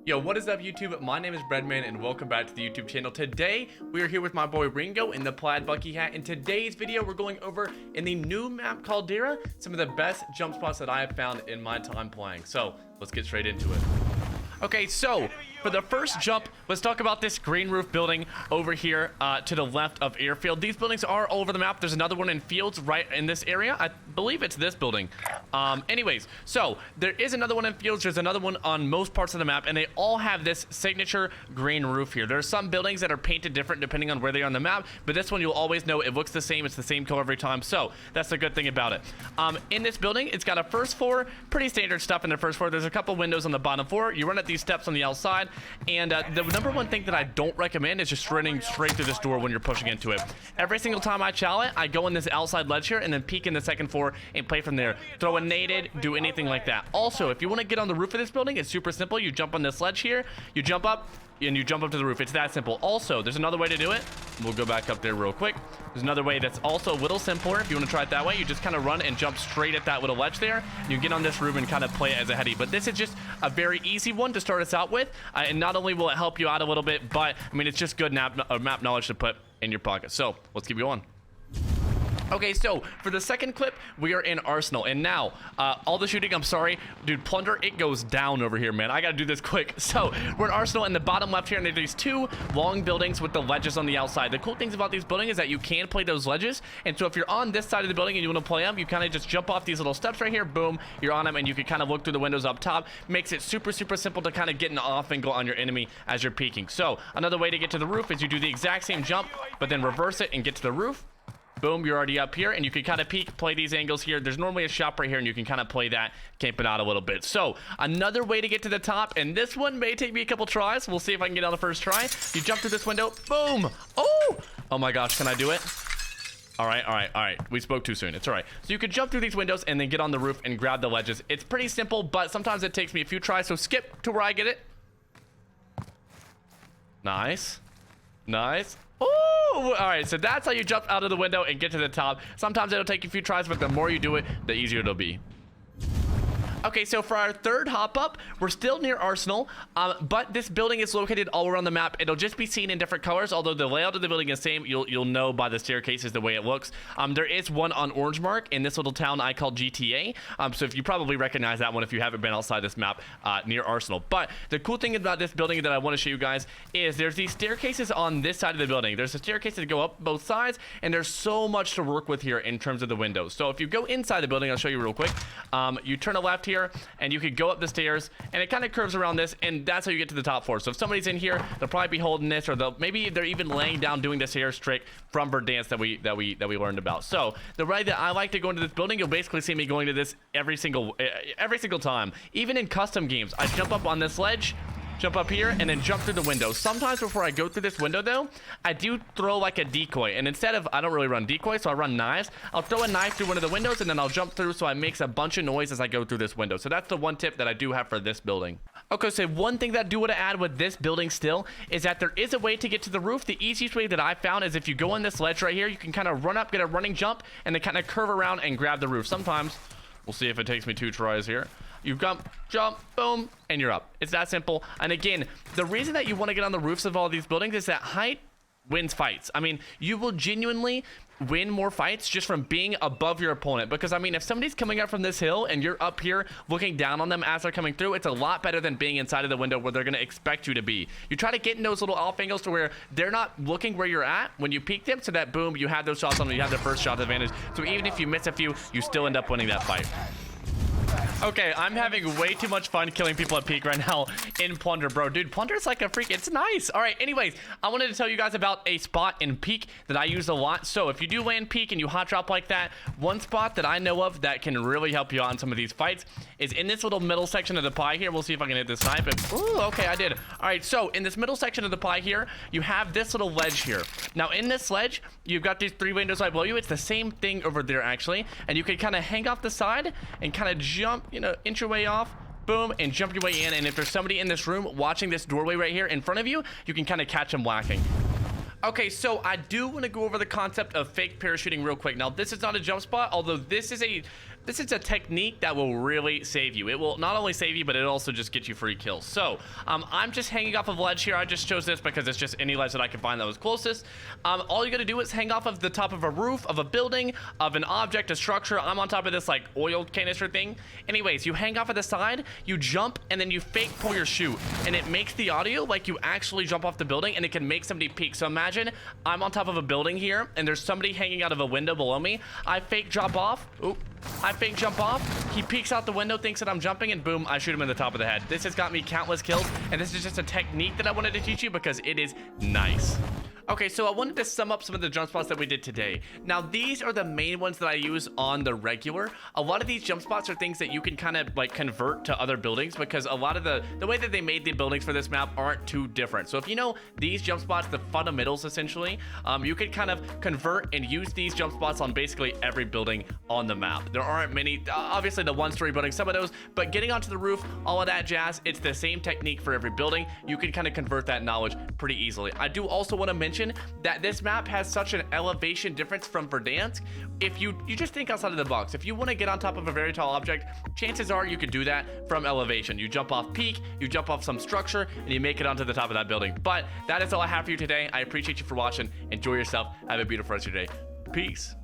Yo, what is up YouTube? My name is bbreadman and welcome back to the YouTube channel. Today, we are here with my boy Ringo in the plaid bucky hat. In today's video, we're going over in the new map Caldera, some of the best jump spots that I have found in my time playing. So, let's get straight into it. Okay, so for the first jump, let's talk about this green roof building over here to the left of airfield. These buildings are all over the map. There's another one in fields right in this area. I believe it's this building. Anyways, so there is another one in fields. There's another one on most parts of the map, and they all have this signature green roof here. There are some buildings that are painted different depending on where they are on the map, but this one you'll always know it looks the same. It's the same color every time, so that's the good thing about it. In this building, it's got a first floor, pretty standard stuff in the first floor. There's a couple windows on the bottom floor. You run up these steps on the outside, and the number one thing that I don't recommend is just running straight through this door when you're pushing into it. Every single time I chow it, I go in this outside ledge here and then peek in the second floor and play from there. Throw a naded, do anything like that. Also, if you want to get on the roof of this building, it's super simple. You jump on this ledge here, you jump up, and you jump up to the roof. It's that simple. Also, there's another way to do it. We'll go back up there real quick. There's another way that's also a little simpler. If you want to try it that way, you just kind of run and jump straight at that little ledge there. You get on this roof and kind of play it as a heady. But this is just a very easy one to start us out with. And not only will it help you out a little bit, but I mean, it's just good map knowledge to put in your pocket. So let's keep going. Okay, so for the second clip, we are in Arsenal, and now, all the shooting, I'm sorry, dude, Plunder, it goes down over here, man. I gotta do this quick. So, we're in Arsenal in the bottom left here, and there's these two long buildings with the ledges on the outside. The cool things about these buildings is that you can play those ledges, and so if you're on this side of the building and you want to play them, you kind of just jump off these little steps right here, boom, you're on them, and you can kind of look through the windows up top. Makes it super, super simple to kind of get an off angle on your enemy as you're peeking. So, another way to get to the roof is you do the exact same jump, but then reverse it and get to the roof. Boom, you're already up here, and you can kind of peek, play these angles here. There's normally a shop right here, and you can kind of play that, camp it out a little bit. So, another way to get to the top, and this one may take me a couple tries. We'll see if I can get on the first try. You jump through this window, boom! Oh my gosh, can I do it? All right. We spoke too soon. It's all right. So you could jump through these windows and then get on the roof and grab the ledges. It's pretty simple, but sometimes it takes me a few tries, so skip to where I get it. Nice. All right, so that's how you jump out of the window and get to the top. Sometimes it'll take you a few tries, but the more you do it, the easier it'll be. Okay, so for our third hop up, we're still near Arsenal, but this building is located all around the map. It'll just be seen in different colors, although the layout of the building is the same. You'll know by the staircases the way it looks. There is one on Orange Mark in this little town I call GTA. So if you probably recognize that one if you haven't been outside this map near Arsenal. But the cool thing about this building that I want to show you guys is there's these staircases on this side of the building. There's a staircase that go up both sides, and there's so much to work with here in terms of the windows. So if you go inside the building, I'll show you real quick. You turn a left here, and you could go up the stairs, and it kind of curves around this, and that's how you get to the top floor. So if somebody's in here, they'll probably be holding this, or maybe they're even laying down doing this hair trick from Verdansk that we learned about. So the way that I like to go into this building, you'll basically see me going to this every single time. Even in custom games, I jump up on this ledge, jump up here, and then jump through the window. Sometimes before I go through this window, though, I do throw like a decoy. And instead of, I don't really run decoy, so I run knives. I'll throw a knife through one of the windows, and then I'll jump through so it makes a bunch of noise as I go through this window. So that's the one tip that I do have for this building. Okay, so one thing that I do want to add with this building still is that there is a way to get to the roof. The easiest way that I found is if you go on this ledge right here, you can kind of run up, get a running jump, and then kind of curve around and grab the roof. Sometimes, we'll see if it takes me 2 tries here. You jump, boom, and you're up. It's that simple. And again, the reason that you want to get on the roofs of all these buildings is that height wins fights. I mean, you will genuinely win more fights just from being above your opponent. Because, I mean, if somebody's coming up from this hill and you're up here looking down on them as they're coming through, it's a lot better than being inside of the window where they're going to expect you to be. You try to get in those little off angles to where they're not looking where you're at when you peek them, so that, boom, you have those shots on them. You have the first shot advantage. So even if you miss a few, you still end up winning that fight. Okay, I'm having way too much fun killing people at peak right now in Plunder, bro. Dude, Plunder's like a freak. It's nice. All right, anyways, I wanted to tell you guys about a spot in peak that I use a lot. So if you do land peak and you hot drop like that, one spot that I know of that can really help you out in some of these fights is in this little middle section of the pie here. We'll see if I can hit this snipe. Ooh, okay, I did. All right, so in this middle section of the pie here, you have this little ledge here. Now, in this ledge, you've got these 3 windows right below you. It's the same thing over there, actually. And you can kind of hang off the side and kind of jump, you know, inch your way off, boom, and jump your way in. And if there's somebody in this room watching this doorway right here in front of you, you can kind of catch them whacking. Okay, so I do want to go over the concept of fake parachuting real quick. Now, this is not a jump spot, although this is a This is a technique that will really save you. It will not only save you, but it'll also just get you free kills. So I'm just hanging off of ledge here. I just chose this because it's just any ledge that I can find that was closest. All you gotta do is hang off of the top of a roof, of a building, of an object, a structure. I'm on top of this like oil canister thing. Anyways, you hang off of the side, you jump, and then you fake pull your chute, and it makes the audio like you actually jump off the building, and it can make somebody peek. So imagine I'm on top of a building here, and there's somebody hanging out of a window below me. I fake drop off. Oop. I fake jump off, he peeks out the window, thinks that I'm jumping, and boom, I shoot him in the top of the head. This has got me countless kills, and this is just a technique that I wanted to teach you because it is nice. Okay, so I wanted to sum up some of the jump spots that we did today. Now, these are the main ones that I use on the regular. A lot of these jump spots are things that you can kind of like convert to other buildings because a lot of the way that they made the buildings for this map aren't too different. So if you know these jump spots, the fundamentals essentially, you can kind of convert and use these jump spots on basically every building on the map. There aren't many, obviously the one-story building, some of those, but getting onto the roof, all of that jazz, it's the same technique for every building. You can kind of convert that knowledge pretty easily. I do also want to mention that this map has such an elevation difference from Verdansk. If you just think outside of the box, if you want to get on top of a very tall object, chances are you could do that from elevation. You jump off peak, you jump off some structure, and you make it onto the top of that building. But that is all I have for you today. I appreciate you for watching. Enjoy yourself. Have a beautiful rest of your day. Peace.